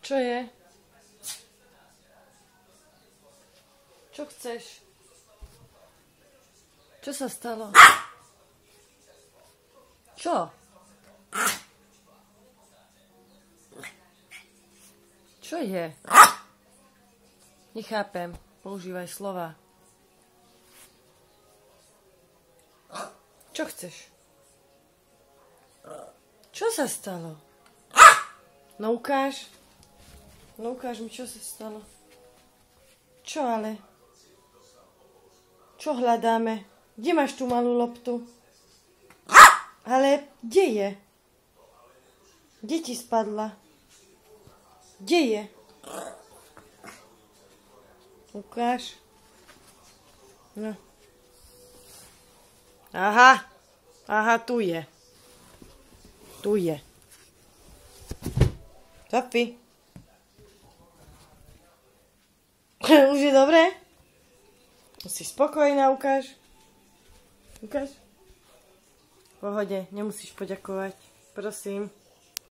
Čo je? Čo chceš? Čo sa stalo? Čo? Čo je? Nechápem. Používaj slova. Čo chceš? Čo sa stalo? No ukáž. No ukáž mi, čo sa stalo. Čo ale? Čo hľadáme? Kde máš tú malú loptu? Ale kde je? Kde ti spadla? Kde je? Ukáž. No. Aha. Aha, tu je. Tu je. Sofi. Už je dobré? Si spokojná, ukáž. Ukáž. V pohode, nemusíš poďakovať. Prosím.